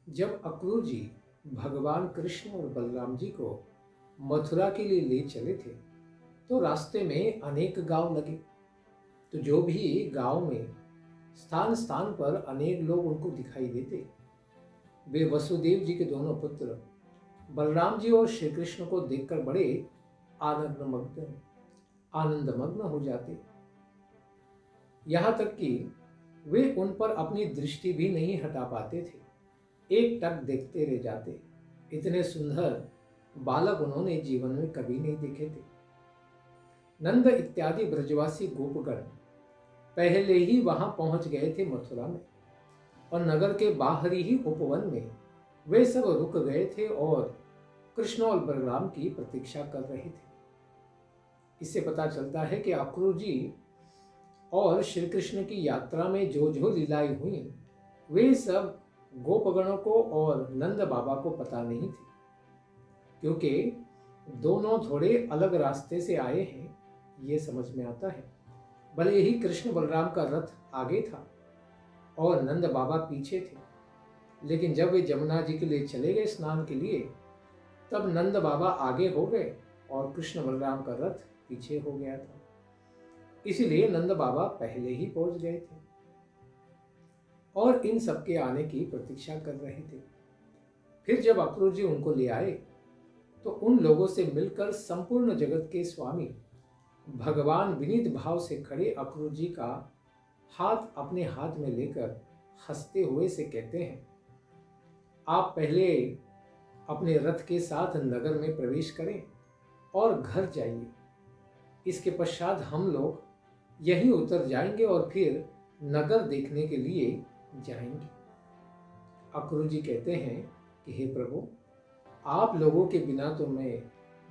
जब अक्रूर जी भगवान कृष्ण और बलराम जी को मथुरा के लिए ले चले थे, तो रास्ते में अनेक गांव लगे। तो जो भी गांव में स्थान स्थान पर अनेक लोग उनको दिखाई देते, वे वसुदेव जी के दोनों पुत्र बलराम जी और श्री कृष्ण को देखकर बड़े आनंदमग्न आनंदमग्न हो जाते। यहाँ तक कि वे उन पर अपनी दृष्टि भी नहीं हटा पाते थे, एक टक देखते रह जाते। इतने सुंदर बालक उन्होंने जीवन में कभी नहीं देखे थे। नंद इत्यादि ब्रजवासी गोपगण पहले ही वहां पहुंच गए थे मथुरा में, और नगर के बाहरी ही उपवन में वे सब रुक गए थे और कृष्ण और बलराम की प्रतीक्षा कर रहे थे। इससे पता चलता है कि अक्रूर जी और श्री कृष्ण की यात्रा में जो जो लीलाएं हुई, वे सब गोपगणों को और नंद बाबा को पता नहीं थी, क्योंकि दोनों थोड़े अलग रास्ते से आए हैं, ये समझ में आता है। भले ही कृष्ण बलराम का रथ आगे था और नंद बाबा पीछे थे, लेकिन जब वे जमुना जी के लिए चले गए स्नान के लिए, तब नंद बाबा आगे हो गए और कृष्ण बलराम का रथ पीछे हो गया था। इसलिए नंद बाबा पहले ही पहुंच गए थे और इन सबके आने की प्रतीक्षा कर रहे थे। फिर जब अक्रूर जी उनको ले आए, तो उन लोगों से मिलकर संपूर्ण जगत के स्वामी भगवान विनीत भाव से खड़े अक्रूर जी का हाथ अपने हाथ में लेकर हंसते हुए से कहते हैं, आप पहले अपने रथ के साथ नगर में प्रवेश करें और घर जाइए। इसके पश्चात हम लोग यहीं उतर जाएंगे और फिर नगर देखने के लिए जाएंगे। अक्रूर जी कहते हैं कि हे प्रभु, आप लोगों के बिना तो मैं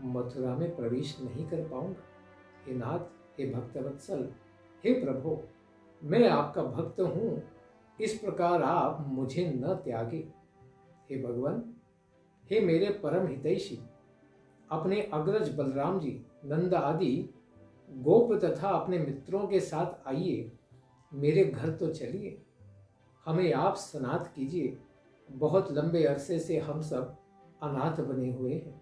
मथुरा में प्रवेश नहीं कर पाऊंगा। हे नाथ, हे भक्तवत्सल, हे प्रभु, मैं आपका भक्त हूं, इस प्रकार आप मुझे न त्यागे। हे भगवान, हे मेरे परम हितैषी, अपने अग्रज बलराम जी, नंद आदि गोप तथा अपने मित्रों के साथ आइए, मेरे घर तो चलिए, हमें आप सनाथ कीजिए। बहुत लंबे अरसे से हम सब अनाथ बने हुए हैं।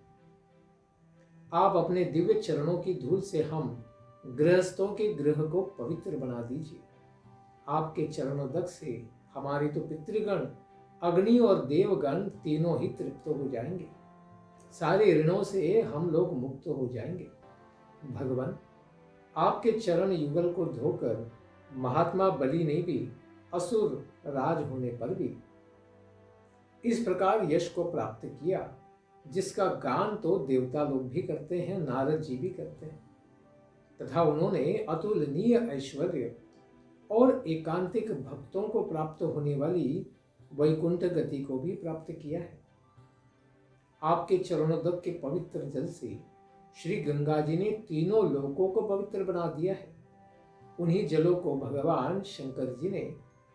आप अपने दिव्य चरणों की धूल से हम गृहस्थों के गृह को पवित्र बना दीजिए। आपके चरणोदक से हमारे तो पितृगण, अग्नि और देवगण तीनों ही तृप्त हो जाएंगे। सारे ऋणों से हम लोग मुक्त हो जाएंगे। भगवान, आपके चरण युगल को धोकर महात्मा बलि ने भी असुर राज होने पर भी इस प्रकार यश को प्राप्त किया, जिसका गान तो देवता लोग भी करते हैं, नारद जी भी करते हैं, तथा उन्होंने अतुलनीय ऐश्वर्य और एकांतिक भक्तों को प्राप्त होने वाली वैकुंठ गति को भी प्राप्त किया है। आपके चरणोदक के पवित्र जल से श्री गंगा जी ने तीनों लोकों को पवित्र बना दिया है। उन्हीं जलों को भगवान शंकर जी ने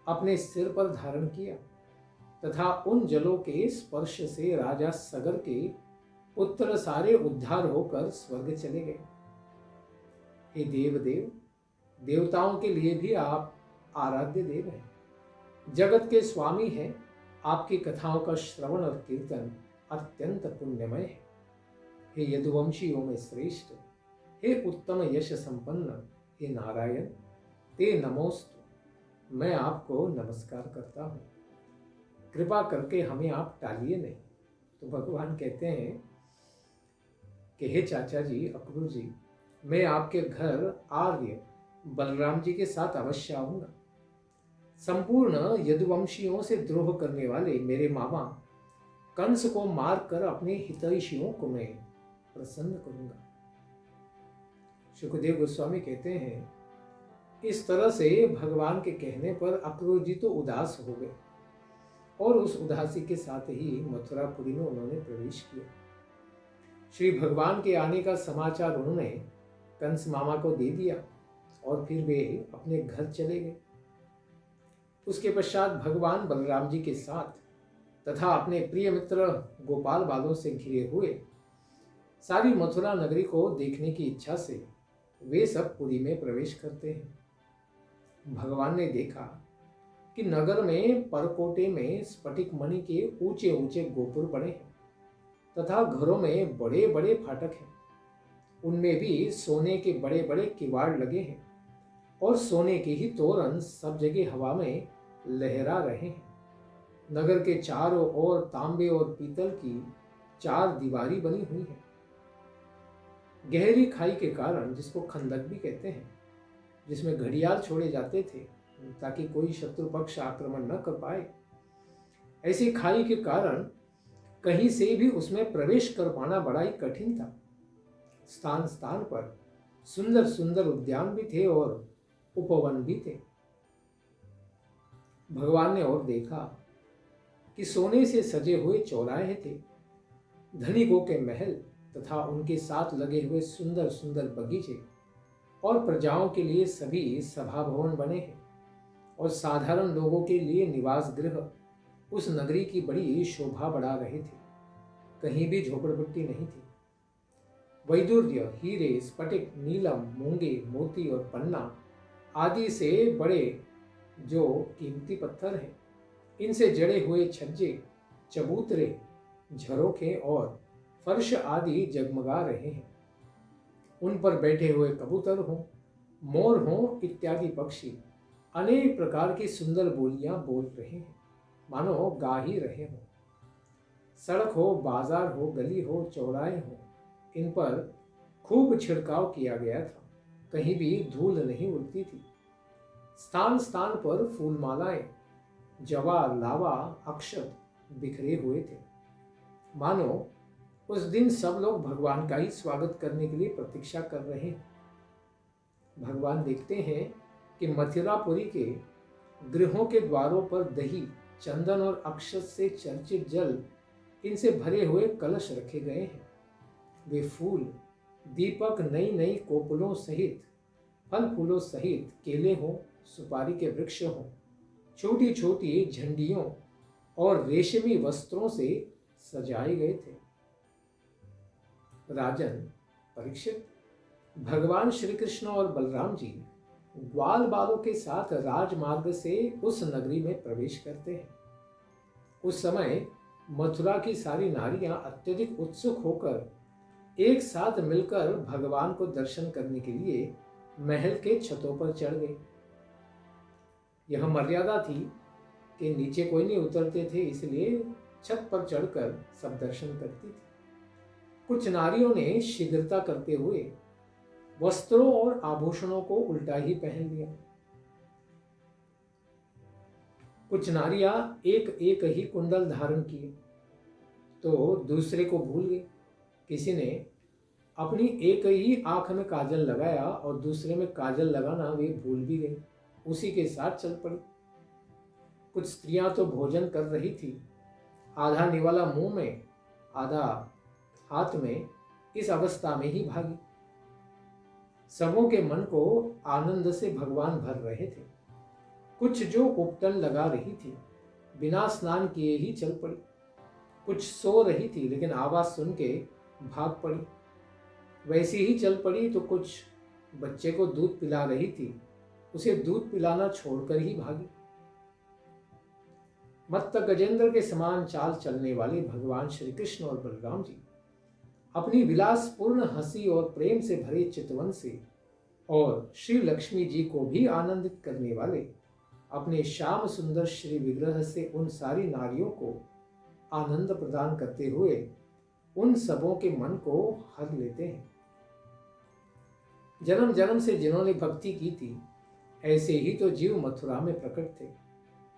अपने सिर पर धारण किया, तथा उन जलों के स्पर्श से राजा सगर के पुत्र सारे उद्धार होकर स्वर्ग चले गए। हे देवदेव, देवताओं के लिए भी आप आराध्य देव हैं, जगत के स्वामी हैं। आपकी कथाओं का श्रवण और कीर्तन अत्यंत पुण्यमय है। हे यदुवंशियों में श्रेष्ठ, हे उत्तम यश संपन्न, हे नारायण, ते नमोस्तु। मैं आपको नमस्कार करता हूँ, कृपा करके हमें आप टालिए नहीं। तो भगवान कहते हैं कि हे चाचा जी, अक्रूर जी, मैं आपके घर आर्य बलराम जी के साथ अवश्य आऊंगा। संपूर्ण यदुवंशियों से द्रोह करने वाले मेरे मामा कंस को मारकर अपने हितैषियों को मैं प्रसन्न करूंगा। सुखदेव गोस्वामी कहते हैं, इस तरह से भगवान के कहने पर अक्रूर जी तो उदास हो गए और उस उदासी के साथ ही मथुरापुरी में उन्होंने प्रवेश किया। श्री भगवान के आने का समाचार उन्होंने कंस मामा को दे दिया और फिर वे अपने घर चले गए। उसके पश्चात भगवान बलराम जी के साथ तथा अपने प्रिय मित्र गोपाल बालों से घिरे हुए सारी मथुरा नगरी को देखने की इच्छा से वे सब पुरी में प्रवेश करते हैं। भगवान ने देखा कि नगर में परकोटे में स्फटिक मणि के ऊंचे ऊंचे गोपुर बने हैं तथा घरों में बड़े बड़े फाटक हैं। उनमें भी सोने के बड़े बड़े किवाड़ लगे हैं और सोने के ही तोरण सब जगह हवा में लहरा रहे हैं। नगर के चारों ओर तांबे और पीतल की 4 दीवारी बनी हुई है। गहरी खाई के कारण, जिसको खंदक भी कहते हैं, जिसमें घड़ियाल छोड़े जाते थे ताकि कोई शत्रु पक्ष आक्रमण न कर पाए, ऐसी खाई के कारण कहीं से भी उसमें प्रवेश कर पाना बड़ा ही कठिन था। स्थान स्थान पर सुंदर सुंदर उद्यान भी थे और उपवन भी थे। भगवान ने और देखा कि सोने से सजे हुए चौराहे थे, धनिकों के महल तथा उनके साथ लगे हुए सुंदर सुंदर बगीचे और प्रजाओं के लिए सभी सभा भवन बने हैं और साधारण लोगों के लिए निवास गृह उस नगरी की बड़ी शोभा बढ़ा रहे थे। कहीं भी झोपड़पट्टी नहीं थी। वैदुर्य, हीरे, स्फटिक, नीलम, मूंगे, मोती और पन्ना आदि से बड़े जो कीमती पत्थर हैं, इनसे जड़े हुए छज्जे, चबूतरे, झरोखे और फर्श आदि जगमगा रहे हैं। उन पर बैठे हुए कबूतर हों, मोर हों इत्यादि पक्षी अनेक प्रकार की सुंदर बोलियां बोल रहे हैं, मानो गा ही रहे हों। सड़क हो, बाजार हो, गली हो, चौराहे हो, इन पर खूब छिड़काव किया गया था। कहीं भी धूल नहीं उड़ती थी। स्थान स्थान पर फूलमालाएं, जवार, लावा, अक्षत बिखरे हुए थे, मानो उस दिन सब लोग भगवान का ही स्वागत करने के लिए प्रतीक्षा कर रहे हैं। भगवान देखते हैं कि मथुरापुरी के गृहों के द्वारों पर दही, चंदन और अक्षत से चर्चित जल, इनसे भरे हुए कलश रखे गए हैं। वे फूल, दीपक, नई नई कोपलों सहित, फल फूलों सहित, केले हों, सुपारी के वृक्ष हों, छोटी छोटी झंडियों और रेशमी वस्त्रों से सजाए गए थे। राजन परीक्षित, भगवान श्री कृष्ण और बलराम जी ग्वाल बालों के साथ राजमार्ग से उस नगरी में प्रवेश करते हैं। उस समय मथुरा की सारी नारियां अत्यधिक उत्सुक होकर एक साथ मिलकर भगवान को दर्शन करने के लिए महल के छतों पर चढ़ गई। यह मर्यादा थी कि नीचे कोई नहीं उतरते थे, इसलिए छत पर चढ़कर सब दर्शन करती थी। कुछ नारियों ने शीघ्रता करते हुए वस्त्रों और आभूषणों को उल्टा ही पहन लिया। कुछ नारियां एक एक ही कुंडल धारण किए तो दूसरे को भूल गई। किसी ने अपनी एक ही आंख में काजल लगाया और दूसरे में काजल लगाना वे भूल भी गई, उसी के साथ चल पड़ी। कुछ स्त्रियां तो भोजन कर रही थी, आधा निवाला मुंह में, आधा हाथ में, इस अवस्था में ही भागी। सबों के मन को आनंद से भगवान भर रहे थे। कुछ जो उपटन लगा रही थी, बिना स्नान किए ही चल पड़ी। कुछ सो रही थी लेकिन आवाज सुन के भाग पड़ी, वैसी ही चल पड़ी। तो कुछ बच्चे को दूध पिला रही थी, उसे दूध पिलाना छोड़कर ही भागी। मत्त गजेंद्र के समान चाल चलने वाले भगवान श्री कृष्ण और बलराम जी अपनी विलासपूर्ण हंसी और प्रेम से भरे चितवन से और श्री लक्ष्मी जी को भी आनंदित करने वाले अपने श्याम सुंदर श्री विग्रह से उन सारी नारियों को आनंद प्रदान करते हुए उन सबों के मन को हर लेते हैं। जन्म जन्म से जिन्होंने भक्ति की थी, ऐसे ही तो जीव मथुरा में प्रकट थे।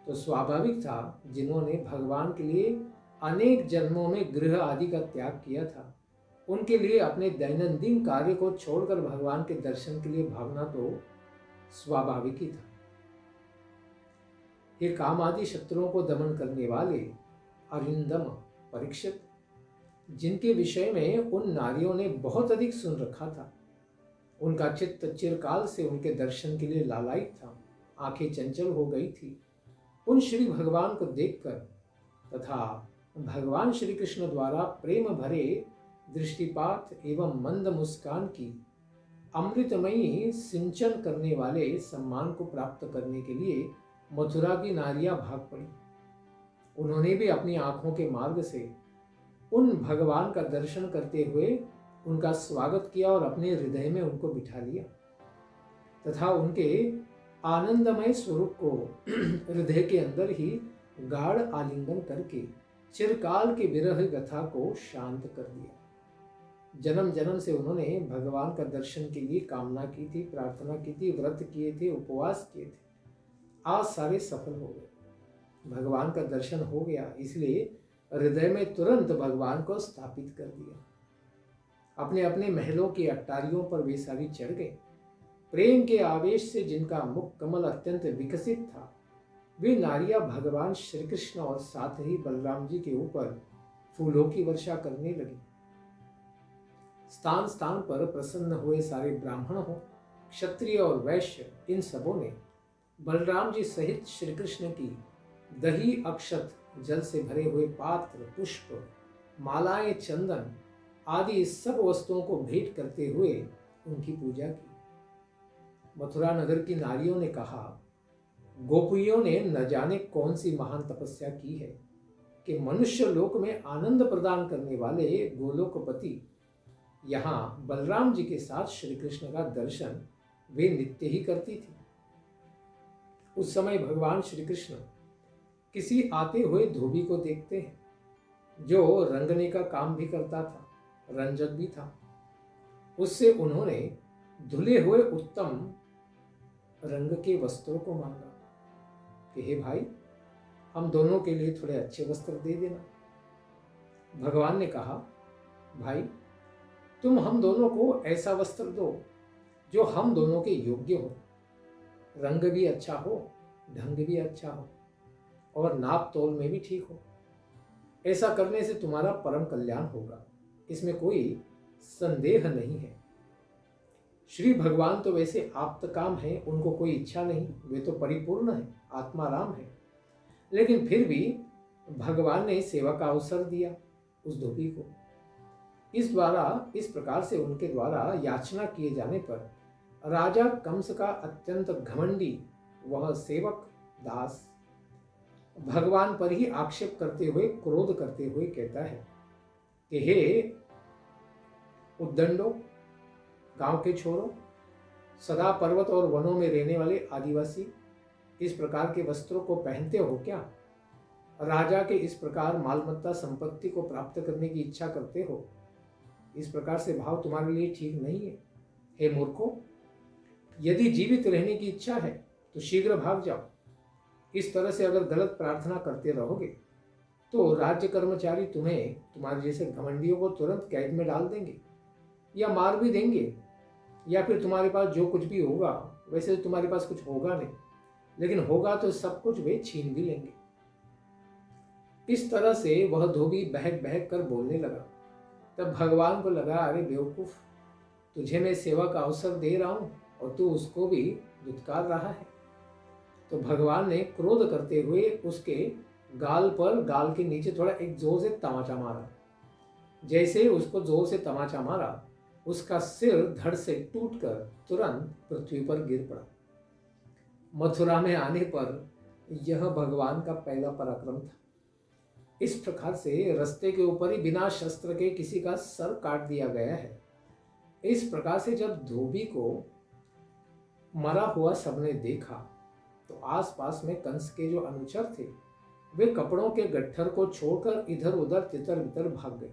तो स्वाभाविक था जिन्होंने भगवान के लिए अनेक जन्मों में गृह आदि का त्याग किया था, उनके लिए अपने दैनंदिन कार्य को छोड़कर भगवान के दर्शन के लिए भागना तो स्वाभाविक ही था। ये काम आदि शत्रुओं को दमन करने वाले अरिंदम परीक्षित, जिनके विषय में उन नारियों ने बहुत अधिक सुन रखा था, उनका चित्त चिरकाल से उनके दर्शन के लिए लालायित था, आंखें चंचल हो गई थी। उन श्री भगवान को देखकर तथा भगवान श्री कृष्ण द्वारा प्रेम भरे दृष्टिपात एवं मंद मुस्कान की अमृतमयी सिंचन करने वाले सम्मान को प्राप्त करने के लिए मथुरा की नारियां भाग पड़ी। उन्होंने भी अपनी आंखों के मार्ग से उन भगवान का दर्शन करते हुए उनका स्वागत किया और अपने हृदय में उनको बिठा लिया तथा उनके आनंदमय स्वरूप को हृदय के अंदर ही गाढ़ आलिंगन करके चिरकाल के विरह व्यथा को शांत कर दिया। जन्म जन्म से उन्होंने भगवान का दर्शन के लिए कामना की थी, प्रार्थना की थी, व्रत किए थे, उपवास किए थे, आज सारे सफल हो गए। भगवान का दर्शन हो गया, इसलिए हृदय में तुरंत भगवान को स्थापित कर दिया। अपने अपने महलों की अट्टारियों पर वे सारी चढ़ गए। प्रेम के आवेश से जिनका मुख कमल अत्यंत विकसित था, वे नारियां भगवान श्री कृष्ण और साथ ही बलराम जी के ऊपर फूलों की वर्षा करने लगी। स्थान स्थान पर प्रसन्न हुए सारे ब्राह्मण हो, क्षत्रिय और वैश्य, इन सबों ने बलराम जी सहित श्री कृष्ण की दही, अक्षत, जल से भरे हुए पात्र, पुष्प, मालाएं, चंदन आदि सब वस्तुओं को भेंट करते हुए उनकी पूजा की। मथुरा नगर की नारियों ने कहा, गोपियों ने न जाने कौन सी महान तपस्या की है कि मनुष्य लोक में आनंद प्रदान करने वाले गोलोकपति यहाँ बलराम जी के साथ श्री कृष्ण का दर्शन वे नित्य ही करती थी। उस समय भगवान श्री कृष्ण किसी आते हुए धोबी को देखते हैं जो रंगने का काम भी करता था, रंजक भी था। उससे उन्होंने धुले हुए उत्तम रंग के वस्त्रों को मांगा कि हे भाई, हम दोनों के लिए थोड़े अच्छे वस्त्र दे देना। भगवान ने कहा, भाई तुम हम दोनों को ऐसा वस्त्र दो जो हम दोनों के योग्य हो, रंग भी अच्छा हो, ढंग भी अच्छा हो और नाप तोल में भी ठीक हो। ऐसा करने से तुम्हारा परम कल्याण होगा, इसमें कोई संदेह नहीं है। श्री भगवान तो वैसे आप्तकाम है, उनको कोई इच्छा नहीं, वे तो परिपूर्ण है, आत्माराम है। लेकिन फिर भी भगवान ने सेवा का अवसर दिया उस धोबी को। इस प्रकार से उनके द्वारा याचना किए जाने पर राजा कंस का अत्यंत घमंडी वह सेवक दास भगवान पर ही आक्षेप करते हुए, क्रोध करते हुए कहता है कि हे उद्दंडो, गांव के छोरों, सदा पर्वत और वनों में रहने वाले आदिवासी, इस प्रकार के वस्त्रों को पहनते हो क्या? राजा के इस प्रकार मालमत्ता संपत्ति को प्राप्त करने की इच्छा करते हो? इस प्रकार से भाव तुम्हारे लिए ठीक नहीं है। हे मूर्खों, यदि जीवित रहने की इच्छा है तो शीघ्र भाग जाओ। इस तरह से अगर गलत प्रार्थना करते रहोगे तो राज्य कर्मचारी तुम्हें, तुम्हारे जैसे घमंडियों को तुरंत कैद में डाल देंगे या मार भी देंगे, या फिर तुम्हारे पास जो कुछ भी होगा, वैसे तो तुम्हारे पास कुछ होगा नहीं, लेकिन होगा तो सब कुछ वे छीन भी लेंगे। इस तरह से वह धोबी बहक बहक कर बोलने लगा। तब भगवान को लगा, अरे बेवकूफ, तुझे मैं सेवा का अवसर दे रहा हूं और तू उसको भी दुत्कार रहा है। तो भगवान ने क्रोध करते हुए उसके गाल पर, गाल के नीचे थोड़ा एक जोर से तमाचा मारा। जैसे ही उसको जोर से तमाचा मारा, उसका सिर धड़ से टूटकर तुरंत पृथ्वी पर गिर पड़ा। मथुरा में आने पर यह भगवान का पहला पराक्रम था। इस प्रकार से रास्ते के ऊपर ही बिना शस्त्र के किसी का सर काट दिया गया है। इस प्रकार से जब धोबी को मरा हुआ सबने देखा तो आसपास में कंस के जो अनुचर थे वे कपड़ों के गट्ठर को छोड़कर इधर उधर तितर बितर भाग गए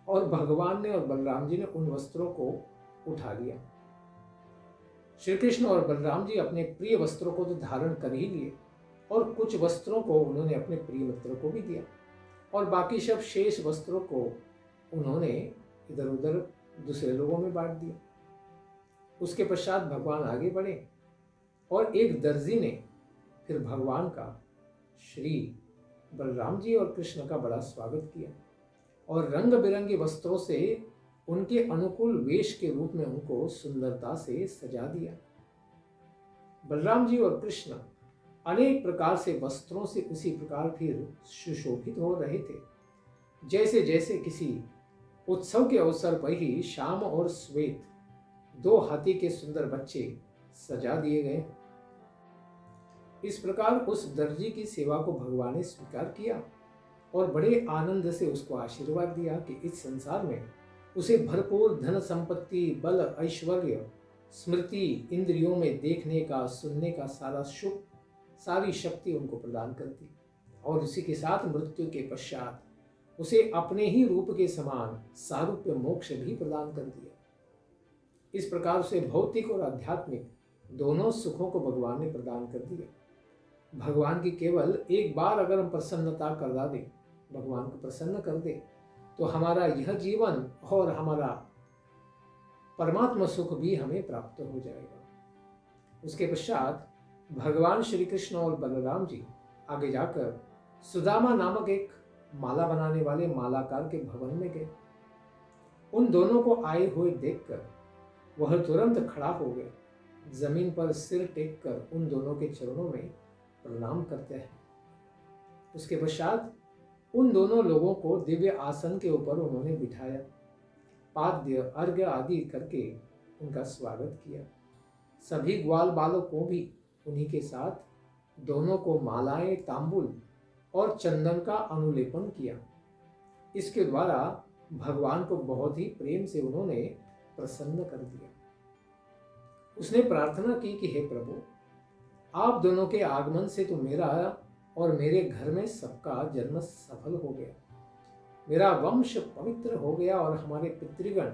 और भगवान ने और बलराम जी ने उन वस्त्रों को उठा लिया। श्री कृष्ण और बलराम जी अपने प्रिय वस्त्रों को तो धारण कर ही लिए और कुछ वस्त्रों को उन्होंने अपने प्रिय मित्र को भी दिया और बाकी सब शेष वस्त्रों को उन्होंने इधर उधर दूसरे लोगों में बांट दिया। उसके पश्चात भगवान आगे बढ़े और एक दर्जी ने फिर भगवान का, श्री बलराम जी और कृष्ण का बड़ा स्वागत किया और रंग बिरंगे वस्त्रों से उनके अनुकूल वेश के रूप में उनको सुंदरता से सजा दिया। बलराम जी और कृष्ण अनेक प्रकार से वस्त्रों से उसी प्रकार फिर सुशोभित हो रहे थे जैसे जैसे किसी उत्सव के अवसर पर ही श्याम और श्वेत दो हाथी के सुंदर बच्चे सजा दिए गए। इस प्रकार उस दर्जी की सेवा को भगवान ने स्वीकार किया और बड़े आनंद से उसको आशीर्वाद दिया कि इस संसार में उसे भरपूर धन संपत्ति, बल, ऐश्वर्य, स्मृति, इंद्रियों में देखने का, सुनने का सारा सुख, सारी शक्ति उनको प्रदान कर दी और उसी के साथ मृत्यु के पश्चात उसे अपने ही रूप के समान सारूप्य मोक्ष भी प्रदान कर दिया। इस प्रकार से भौतिक और आध्यात्मिक दोनों सुखों को भगवान ने प्रदान कर दिया। भगवान की केवल एक बार अगर हम प्रसन्नता करवा दें, भगवान को प्रसन्न कर दे, तो हमारा यह जीवन और हमारा परमात्मा सुख भी हमें प्राप्त हो जाएगा। उसके पश्चात भगवान श्री कृष्ण और बलराम जी आगे जाकर सुदामा नामक एक माला बनाने वाले मालाकार के भवन में गए। उन दोनों को आए हुए देखकर वह तुरंत खड़ा हो गया, जमीन पर सिर टेक कर उन दोनों के चरणों में प्रणाम करते हैं। उसके पश्चात उन दोनों लोगों को दिव्य आसन के ऊपर उन्होंने बिठाया, पाद्य, अर्घ्य आदि करके उनका स्वागत किया। सभी ग्वाल बालों को भी उन्हीं के साथ दोनों को मालाएं, तांबुल और चंदन का अनुलेपन किया। इसके द्वारा भगवान को बहुत ही प्रेम से उन्होंने प्रसन्न कर दिया। उसने प्रार्थना की कि हे प्रभु, आप दोनों के आगमन से तो मेरा और मेरे घर में सबका जन्म सफल हो गया, मेरा वंश पवित्र हो गया और हमारे पितृगण,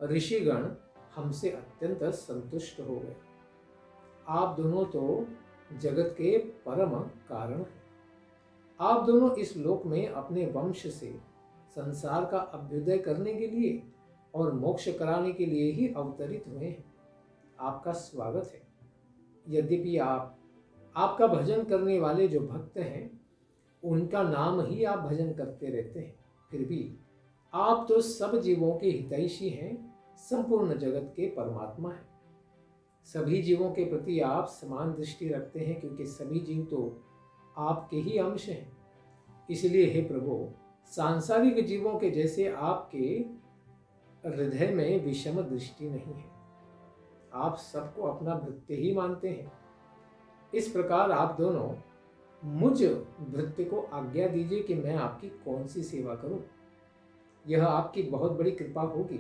ऋषिगण हमसे अत्यंत संतुष्ट हो गए। आप दोनों तो जगत के परम कारण हैं। आप दोनों इस लोक में अपने वंश से संसार का अभ्युदय करने के लिए और मोक्ष कराने के लिए ही अवतरित हुए हैं। आपका स्वागत है। यद्यपि आपका भजन करने वाले जो भक्त हैं उनका नाम ही आप भजन करते रहते हैं, फिर भी आप तो सब जीवों के हितैषी हैं, संपूर्ण जगत के परमात्मा हैं। सभी जीवों के प्रति आप समान दृष्टि रखते हैं क्योंकि सभी जीव तो आपके ही अंश हैं। इसलिए हे प्रभु, सांसारिक जीवों के जैसे आपके हृदय में विषम दृष्टि नहीं है। आप सबको अपना भृत्य ही मानते हैं। इस प्रकार आप दोनों मुझ भृत्य को आज्ञा दीजिए कि मैं आपकी कौन सी सेवा करूं। यह आपकी बहुत बड़ी कृपा होगी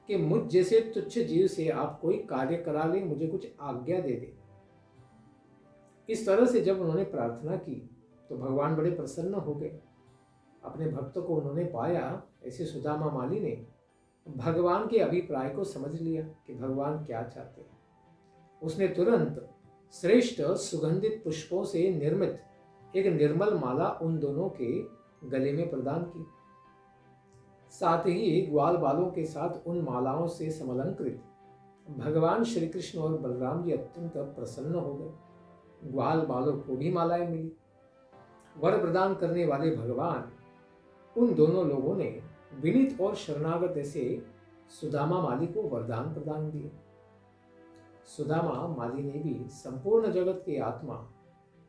कि मुझ जैसे तुच्छ जीव से आप कोई कार्य करा लें, मुझे कुछ आज्ञा दे दे। इस तरह से जब उन्होंने प्रार्थना की तो भगवान बड़े प्रसन्न हो गए। अपने भक्त को उन्होंने पाया, ऐसे सुदामा माली ने भगवान के अभिप्राय को समझ लिया कि भगवान क्या चाहते हैं। उसने तुरंत श्रेष्ठ सुगंधित पुष्पों से निर्मित एक निर्मल माला उन दोनों के गले में प्रदान की। साथ ही ग्वाल बालों के साथ उन मालाओं से समलंकृत भगवान श्री कृष्ण और बलराम जी अत्यंत प्रसन्न हो गए। ग्वाल बालों को भी मालाएं मिली। वर प्रदान करने वाले भगवान उन दोनों लोगों ने विनीत और शरणागत ऐसे सुदामा माली को वरदान प्रदान दिए। सुदामा माली ने भी संपूर्ण जगत के आत्मा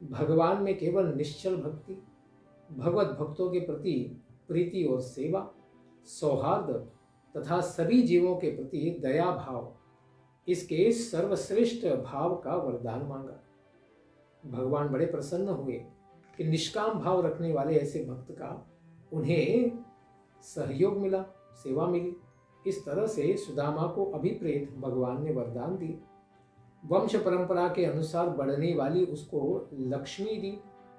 भगवान में केवल निश्चल भक्ति, भगवत भक्तों के प्रति प्रीति और सेवा, सौहार्द तथा सभी जीवों के प्रति दया भाव, इसके सर्वश्रेष्ठ भाव का वरदान मांगा। भगवान बड़े प्रसन्न हुए कि निष्काम भाव रखने वाले ऐसे भक्त का उन्हें सहयोग मिला, सेवा मिली। इस तरह से सुदामा को अभिप्रेत भगवान ने वरदान दी। वंश परंपरा के अनुसार बढ़ने वाली उसको लक्ष्मी दी,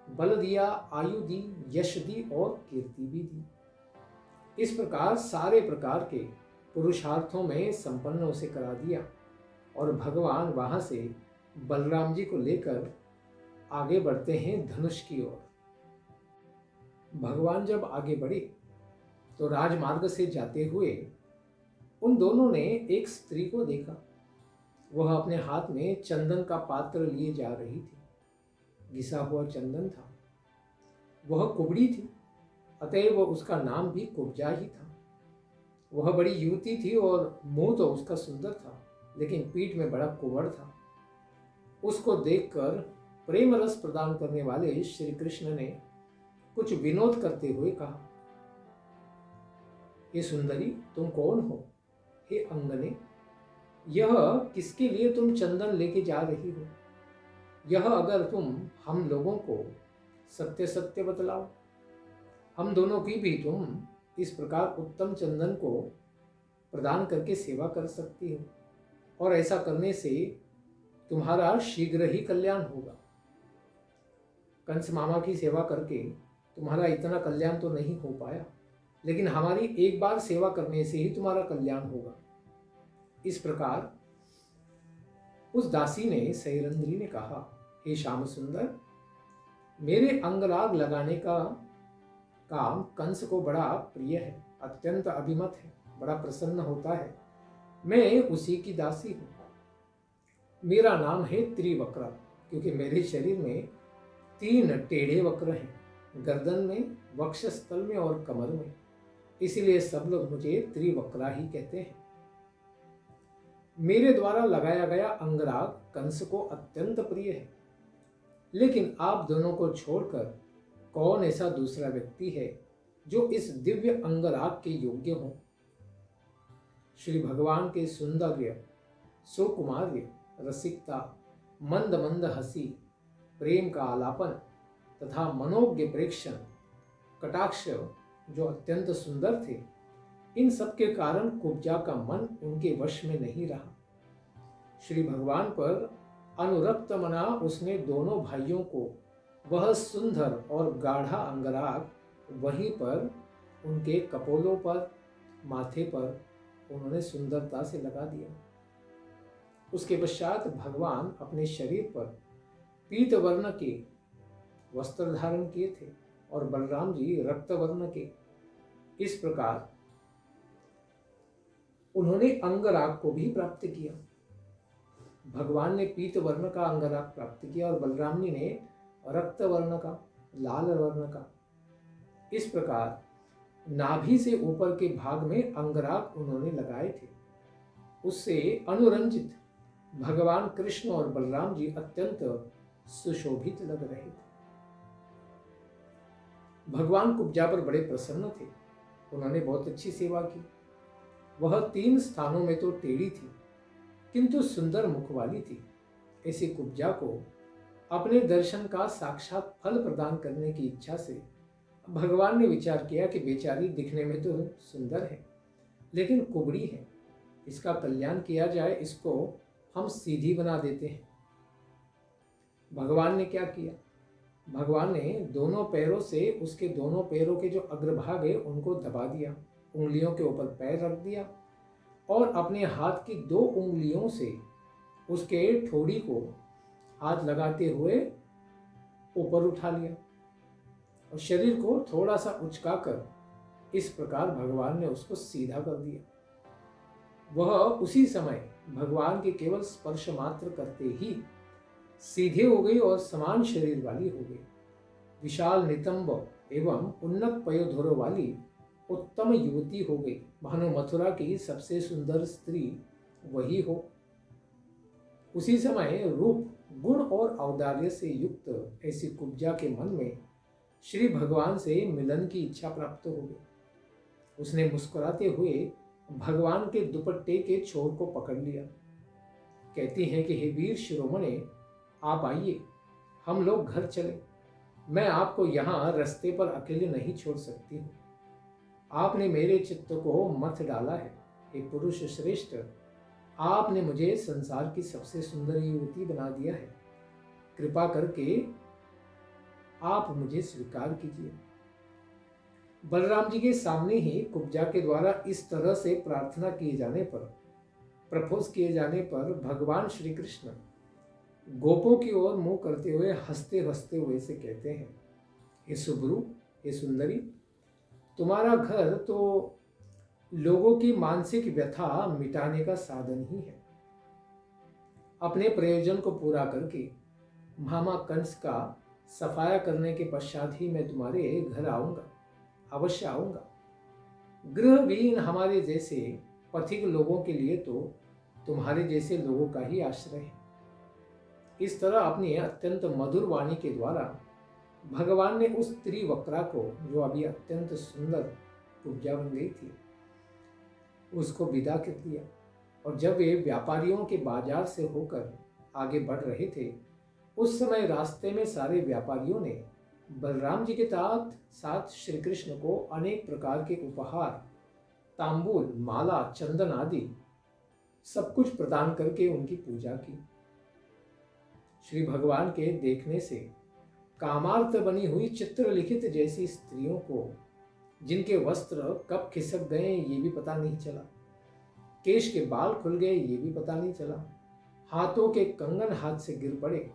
बल दिया, आयु दी, यश दी और कीर्ति भी दी। इस प्रकार सारे प्रकार के पुरुषार्थों में संपन्न उसे करा दिया और भगवान वहां से बलराम जी को लेकर आगे बढ़ते हैं धनुष की ओर। भगवान जब आगे बढ़े तो राजमार्ग से जाते हुए उन दोनों ने एक स्त्री को देखा। वह अपने हाथ में चंदन का पात्र लिए जा रही थी। घिसा हुआ चंदन था। वह कुबड़ी थी, अतएव उसका नाम भी कुब्जा ही था। वह बड़ी युवती थी और मुंह तो उसका सुंदर था, लेकिन पीठ में बड़ा कुबड़ था। उसको देखकर प्रेम रस प्रदान करने वाले श्री कृष्ण ने कुछ विनोद करते हुए कहा, हे सुंदरी, तुम कौन हो? हे अंगने, यह किसके लिए तुम चंदन लेके जा रही हो? यह अगर तुम हम लोगों को सत्य सत्य बतलाओ, हम दोनों की भी तुम इस प्रकार उत्तम चंदन को प्रदान करके सेवा कर सकती हो, और ऐसा करने से तुम्हारा शीघ्र ही कल्याण होगा। कंस मामा की सेवा करके तुम्हारा इतना कल्याण तो नहीं हो पाया, लेकिन हमारी एक बार सेवा करने से ही तुम्हारा कल्याण होगा। इस प्रकार उस दासी ने सैरंध्री ने कहा, हे श्याम सुंदर, मेरे अंगराग लगाने का काम कंस को बड़ा प्रिय है, अत्यंत अभिमत है, बड़ा प्रसन्न होता है। मैं उसी की दासी हूँ। मेरा नाम है त्रिवक्र, क्योंकि मेरे शरीर में 3 टेढ़े वक्र हैं, गर्दन में, वक्षस्थल में और कमर में। इसलिए सब लोग मुझे त्रिवक्रा ही कहते हैं। मेरे द्वारा लगाया गया अंगराग कंस को अत्यंत प्रिय है, लेकिन आप दोनों को छोड़कर कौन ऐसा दूसरा व्यक्ति है जो इस दिव्य अंगराग के योग्य हो? श्री भगवान के सौंदर्य, सुकुमार्य, रसिकता, मंद मंद हंसी, प्रेम का आलापन तथा मनोज्ञ प्रेक्षण, कटाक्ष जो अत्यंत सुंदर थे, इन सब के कारण कुब्जा का मन उनके वश में नहीं रहा। श्री भगवान पर अनुरक्त मना उसने दोनों भाइयों को वह सुंदर और गाढ़ा अंगराग वहीं पर उनके कपोलों पर, माथे पर उन्होंने सुंदरता से लगा दिया। उसके पश्चात भगवान अपने शरीर पर पीत वर्ण के वस्त्र धारण किए थे और बलराम जी रक्त वर्ण के। इस प्रकार उन्होंने अंगराग को भी प्राप्त किया। भगवान ने पीत वर्ण का अंगराग प्राप्त किया और बलराम जी ने रक्त वर्ण का, लाल वर्ण का। इस प्रकार नाभि से ऊपर के भाग में अंगराग उन्होंने लगाए थे। उससे अनुरंजित भगवान कृष्ण और बलराम जी अत्यंत सुशोभित लग रहे थे। भगवान कुब्जा पर बड़े प्रसन्न थे। उन्होंने बहुत अच्छी सेवा की। वह 3 स्थानों में तो टेढ़ी थी, किंतु सुंदर मुख वाली थी। ऐसी कुब्जा को अपने दर्शन का साक्षात फल प्रदान करने की इच्छा से भगवान ने विचार किया कि बेचारी दिखने में तो सुंदर है, लेकिन कुबड़ी है, इसका कल्याण किया जाए, इसको हम सीधी बना देते हैं। भगवान ने क्या किया? भगवान ने दोनों पैरों से उसके दोनों पैरों के जो अग्रभाग है उनको दबा दिया, उंगलियों के ऊपर पैर रख दिया और अपने हाथ की 2 उंगलियों से उसके ठोड़ी को हाथ लगाते हुए ऊपर उठा लिया और शरीर को थोड़ा सा उचकाकर इस प्रकार भगवान ने उसको सीधा कर दिया। वह उसी समय भगवान के केवल स्पर्श मात्र करते ही सीधे हो गई और समान शरीर वाली हो गई। विशाल नितंब एवं उन्नत पयोधरों वाली उत्तम युवती हो गई, मानो मथुरा की सबसे सुंदर स्त्री वही हो। उसी समय रूप, गुण और औदार्य से युक्त ऐसी कुब्जा के मन में श्री भगवान से मिलन की इच्छा प्राप्त हो गई। उसने मुस्कुराते हुए भगवान के दुपट्टे के छोर को पकड़ लिया। कहती हैं कि हे वीर शिरोमणि, आप आइए, हम लोग घर चले। मैं आपको यहाँ रास्ते पर अकेले नहीं छोड़ सकती हूँ। आपने मेरे चित्त को मथ डाला है। हे पुरुष श्रेष्ठ, आपने मुझे संसार की सबसे सुंदर युवती बना दिया है। कृपा करके आप मुझे स्वीकार कीजिए। बलराम जी के सामने ही कुब्जा के द्वारा इस तरह से प्रार्थना किए जाने पर, प्रपोज किए जाने पर भगवान श्री कृष्ण गोपों की ओर मुंह करते हुए हंसते हंसते हुए से कहते हैं, हे सुब्रू, हे सुंदरी, तुम्हारा घर तो लोगों की मानसिक व्यथा मिटाने का साधन ही है। अपने प्रयोजन को पूरा करके मामा कंस का सफाया करने के पश्चात ही मैं तुम्हारे घर आऊंगा, अवश्य आऊंगा। गृहविहीन हमारे जैसे पथिक लोगों के लिए तो तुम्हारे जैसे लोगों का ही आश्रय है। इस तरह अपनी अत्यंत मधुर वाणी के द्वारा भगवान ने उस त्रिवक्रा को, जो अभी अत्यंत सुंदर कुब्जा बन गई थी, उसको विदा कर दिया। और जब वे व्यापारियों के बाजार से होकर आगे बढ़ रहे थे उस समय रास्ते में सारे व्यापारियों ने बलराम जी के साथ साथ श्री कृष्ण को अनेक प्रकार के उपहार, तांबूल, माला, चंदन आदि सब कुछ प्रदान करके उनकी पूजा की। श्री भगवान के देखने से कामार्थ बनी हुई चित्रलिखित जैसी स्त्रियों को जिनके वस्त्र कब खिसक गए ये भी पता नहीं चला, केश के बाल खुल गए ये भी पता नहीं चला, हाथों के कंगन हाथ से गिर पड़े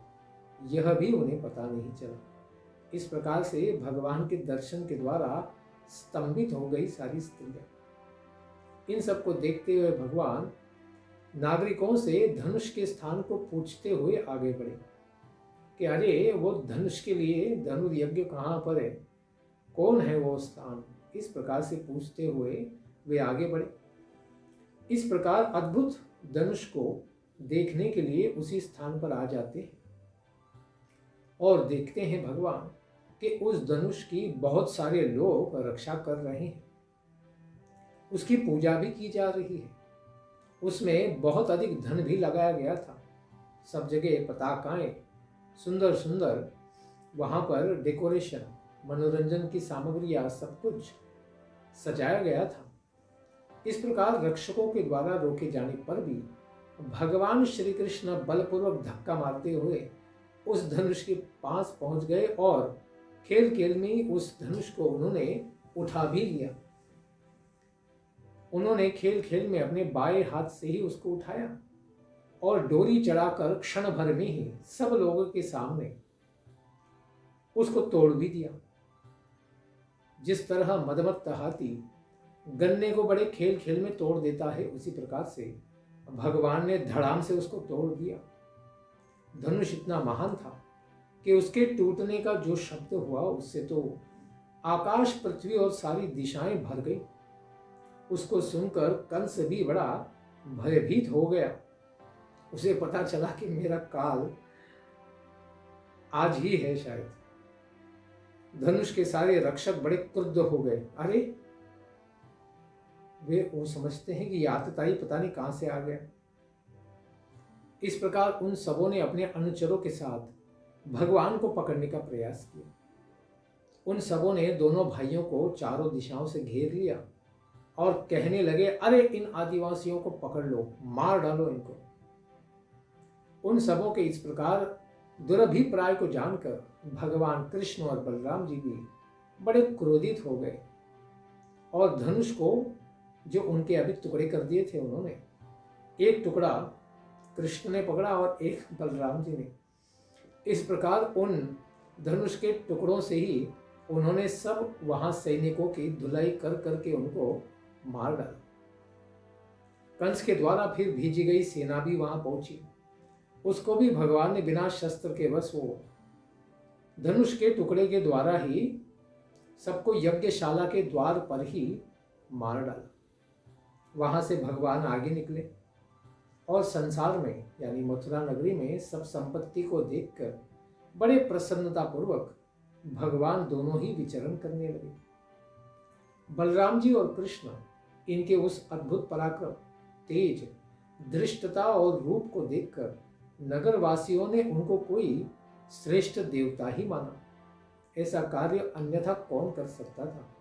यह भी उन्हें पता नहीं चला। इस प्रकार से भगवान के दर्शन के द्वारा स्तंभित हो गई सारी स्त्रियां। इन सबको देखते हुए भगवान नागरिकों से धनुष के स्थान को पूछते हुए आगे बढ़े कि अरे वो धनुष के लिए धनुर्यज्ञ कहाँ पर है, कौन है वो स्थान। इस प्रकार से पूछते हुए वे आगे बढ़े। इस प्रकार अद्भुत धनुष को देखने के लिए उसी स्थान पर आ जाते हैं और देखते हैं भगवान कि उस धनुष की बहुत सारे लोग रक्षा कर रहे हैं, उसकी पूजा भी की जा रही है। उसमें बहुत अधिक धन भी लगाया गया था। सब जगह पताकाएं, सुंदर सुंदर वहां पर डेकोरेशन, मनोरंजन की सामग्रियां, सब कुछ सजाया गया था। इस प्रकार रक्षकों के द्वारा रोके जाने पर भी भगवान श्री कृष्ण बलपूर्वक धक्का मारते हुए उस धनुष के पास पहुंच गए और खेल खेल में उस धनुष को उन्होंने उठा भी लिया। उन्होंने खेल खेल में अपने बाएं हाथ से ही उसको उठाया और डोरी चढ़ाकर क्षण भर में ही सब लोगों के सामने उसको तोड़ भी दिया। जिस तरह मदमत्त हाथी गन्ने को बड़े खेल खेल में तोड़ देता है, उसी प्रकार से भगवान ने धड़ाम से उसको तोड़ दिया। धनुष इतना महान था कि उसके टूटने का जो शब्द हुआ उससे तो आकाश, पृथ्वी और सारी दिशाएं भर गई। उसको सुनकर कंस भी बड़ा भयभीत हो गया। उसे पता चला कि मेरा काल आज ही है शायद। धनुष के सारे रक्षक बड़े क्रुद्ध हो गए। अरे वे वो समझते हैं कि आतताई पता नहीं कहां से आ गया। इस प्रकार उन सबों ने अपने अनुचरों के साथ भगवान को पकड़ने का प्रयास किया। उन सबों ने दोनों भाइयों को चारों दिशाओं से घेर लिया और कहने लगे, अरे इन आदिवासियों को पकड़ लो, मार डालो इनको। उन सबों के इस प्रकार दुरभिप्राय को जानकर भगवान कृष्ण और बलराम जी भी बड़े क्रोधित हो गए और धनुष को जो उनके अभी टुकड़े कर दिए थे, उन्होंने एक टुकड़ा कृष्ण ने पकड़ा और एक बलराम जी ने। इस प्रकार उन धनुष के टुकड़ों से ही उन्होंने सब वहां सैनिकों की धुलाई कर करके उनको मार डाला। कंस के द्वारा फिर भेजी गई सेना भी वहां पहुंची। उसको भी भगवान ने बिना शस्त्र के बस वो धनुष के टुकड़े के द्वारा ही सबको यज्ञशाला के द्वार पर ही मार डाला। वहां से भगवान आगे निकले और संसार में यानी मथुरा नगरी में सब संपत्ति को देखकर बड़े प्रसन्नता पूर्वक भगवान दोनों ही विचरण करने लगे। बलराम जी और कृष्ण इनके उस अद्भुत पराक्रम, तेज, धृष्टता और रूप को देखकर नगर वासियों ने उनको कोई श्रेष्ठ देवता ही माना। ऐसा कार्य अन्यथा कौन कर सकता था।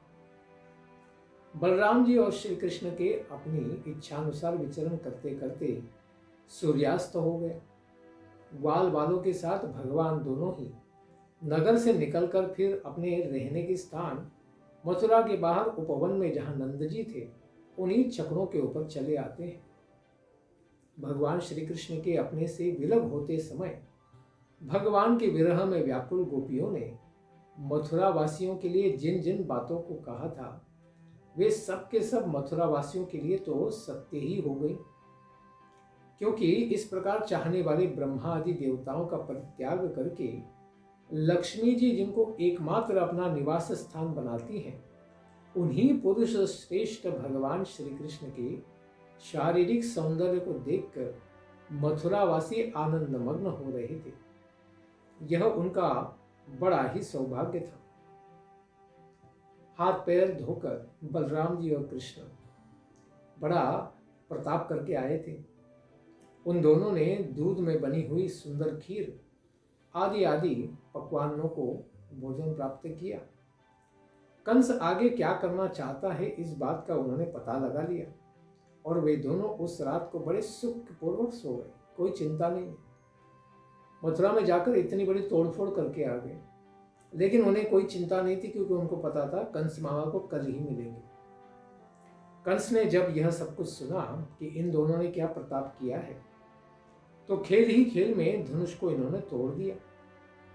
बलराम जी और श्री कृष्ण के अपनी इच्छानुसार विचरण करते करते सूर्यास्त हो गए। ग्वाल बालों के साथ भगवान दोनों ही नगर से निकलकर फिर अपने रहने के स्थान मथुरा के बाहर उपवन में जहां नंद जी थे, उन्हीं छकड़ों के ऊपर चले आते हैं। भगवान श्री कृष्ण के अपने से विलग होते समय भगवान के विरह में व्याकुल गोपियों ने मथुरा वासियों के लिए जिन जिन बातों को कहा था, वे सब के सब मथुरा वासियों के लिए तो सत्य ही हो गई। क्योंकि इस प्रकार चाहने वाले ब्रह्मा आदि देवताओं का परित्याग करके लक्ष्मी जी जिनको एकमात्र अपना निवास स्थान बनाती हैं, उन्हीं पुरुष श्रेष्ठ भगवान श्री कृष्ण के शारीरिक सौंदर्य को देखकर मथुरावासी आनंदमग्न हो रहे थे। यह उनका बड़ा ही सौभाग्य था। हाथ पैर धोकर बलराम जी और कृष्ण बड़ा प्रताप करके आए थे। उन दोनों ने दूध में बनी हुई सुंदर खीर आदि आदि पकवानों को भोजन प्राप्त किया। कंस आगे क्या करना चाहता है इस बात का उन्होंने पता लगा लिया और वे दोनों उस रात को बड़े सुखपूर्वक सो गए। कोई चिंता नहीं। मथुरा में जाकर इतनी बड़ी तोड़फोड़ करके आ गए, लेकिन उन्हें कोई चिंता नहीं थी क्योंकि उनको पता था कंस मामा को कल ही मिलेंगे। कंस ने जब यह सब कुछ सुना कि इन दोनों ने क्या प्रताप किया है, तो खेल ही खेल में धनुष को इन्होंने तोड़ दिया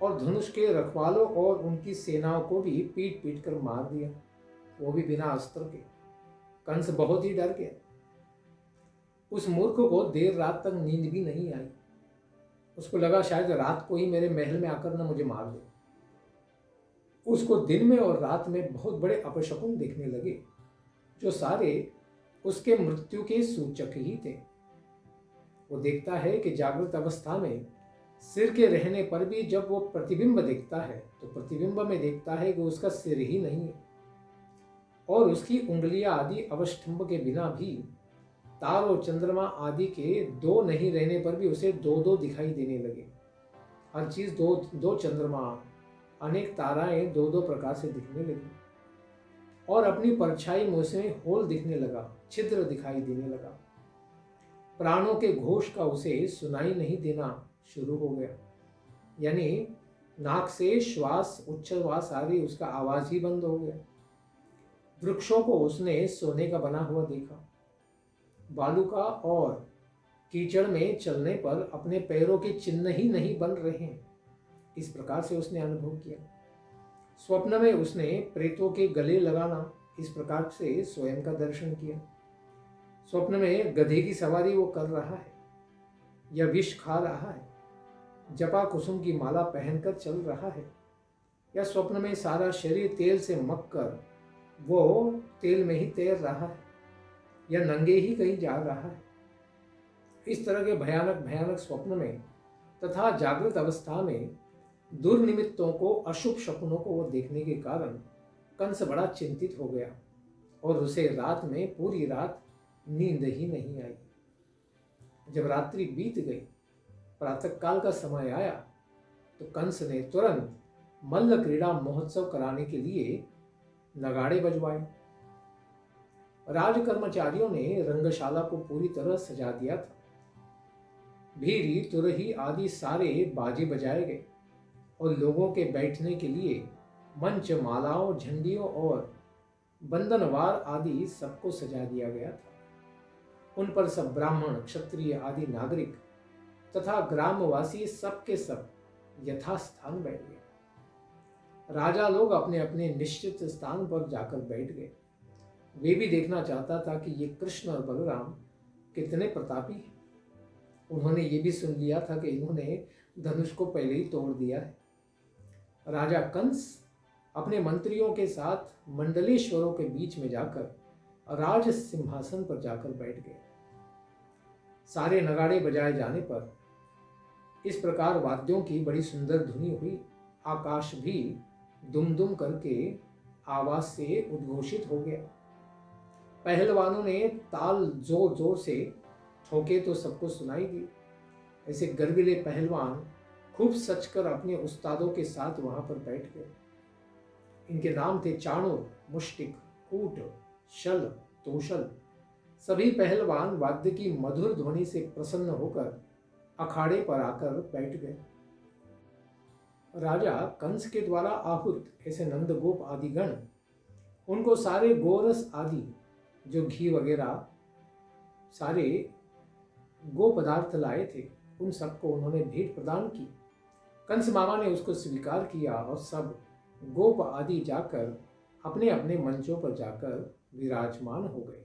और धनुष के रखवालों और उनकी सेनाओं को भी पीट पीट कर मार दिया, वो भी बिना अस्त्र के। कंस बहुत ही डर गया। उस मूर्ख को देर रात तक नींद भी नहीं आई। उसको लगा शायद रात को ही मेरे महल में आकर न मुझे मार दे। उसको दिन में और रात में बहुत बड़े अपशकुन दिखने लगे, जो सारे उसके मृत्यु के सूचक ही थे। वो देखता है कि जागृत अवस्था में सिर के रहने पर भी जब वो प्रतिबिंब देखता है तो प्रतिबिंब में देखता है कि उसका सिर ही नहीं है, और उसकी उंगलियां आदि अवष्टंभ के बिना भी तारों चंद्रमा आदि के दो नहीं रहने पर भी उसे दो दो दिखाई देने लगे। हर चीज दो दो चंद्रमा, अनेक ताराएं दो दो प्रकार से दिखने लगी और अपनी परछाई में उसमें होल दिखने लगा, छिद्र दिखाई देने लगा। प्राणों के घोष का उसे सुनाई नहीं देना शुरू हो गया, यानी नाक से श्वास उच्छ्वास आदि उसका आवाज ही बंद हो गया। वृक्षों को उसने सोने का बना हुआ देखा। बालुका और कीचड़ में चलने पर अपने पैरों के चिन्ह ही नहीं बन रहे हैं, इस प्रकार से उसने अनुभव किया। स्वप्न में उसने प्रेतों के गले लगाना, इस प्रकार से स्वयं का दर्शन किया। स्वप्न में गधे की सवारी वो कर रहा है या विष खा रहा है, जपा कुसुम की माला पहनकर चल रहा है, या स्वप्न में सारा शरीर तेल से मक्कर वो तेल में ही तैर रहा है, या नंगे ही कहीं जा रहा है। इस तरह के भयानक भयानक स्वप्न में तथा जागृत अवस्था में दुर्निमित्तों को, अशुभ शकुनों को वो देखने के कारण कंस बड़ा चिंतित हो गया और उसे रात में पूरी रात नींद ही नहीं आई। जब रात्रि बीत गई, प्रातः काल का समय आया, तो कंस ने तुरंत मल्ल क्रीड़ा महोत्सव कराने के लिए नगाड़े बजवाए। राज कर्मचारियों ने रंगशाला को पूरी तरह सजा दिया था। भीरी, तुरही आदि सारे बाजे बजाए गए और लोगों के बैठने के लिए मंच, मालाओं, झंडियों और बंधनवार आदि सबको सजा दिया गया था। उन पर सब ब्राह्मण, क्षत्रिय आदि नागरिक तथा ग्रामवासी सबके सब यथास्थान बैठ गए। राजा लोग अपने अपने निश्चित स्थान पर जाकर बैठ गए। वे भी देखना चाहता था कि ये कृष्ण और बलराम कितने प्रतापी हैं। उन्होंने ये भी सुन लिया था कि इन्होंने धनुष को पहले ही तोड़ दिया है। राजा कंस अपने मंत्रियों के साथ मंडलेश्वरों के बीच में जाकर राज सिंहासन पर जाकर बैठ गए। सारे नगाड़े बजाए जाने पर इस प्रकार वाद्यों की बड़ी सुंदर धुनी हुई। आकाश भी दुम दुम करके आवाज से उद्घोषित हो गया। पहलवानों ने ताल जोर जोर से ठोके तो सबको सुनाई दी। ऐसे गर्विले पहलवान खूब सचकर अपने उस्तादों के साथ वहां पर बैठ गए। इनके नाम थे चाणूर, मुष्टिक, कूट, शल, तोशल। सभी पहलवान वाद्य की मधुर ध्वनि से प्रसन्न होकर अखाड़े पर आकर बैठ गए। राजा कंस के द्वारा आहूत ऐसे नंदगोप आदि गण, उनको सारे गोरस आदि जो घी वगैरह सारे गो पदार्थ लाए थे, उन सबको उन्होंने भेंट प्रदान की। कंस मामा ने उसको स्वीकार किया और सब गोप आदि जाकर अपने अपने मंचों पर जाकर विराजमान हो गए।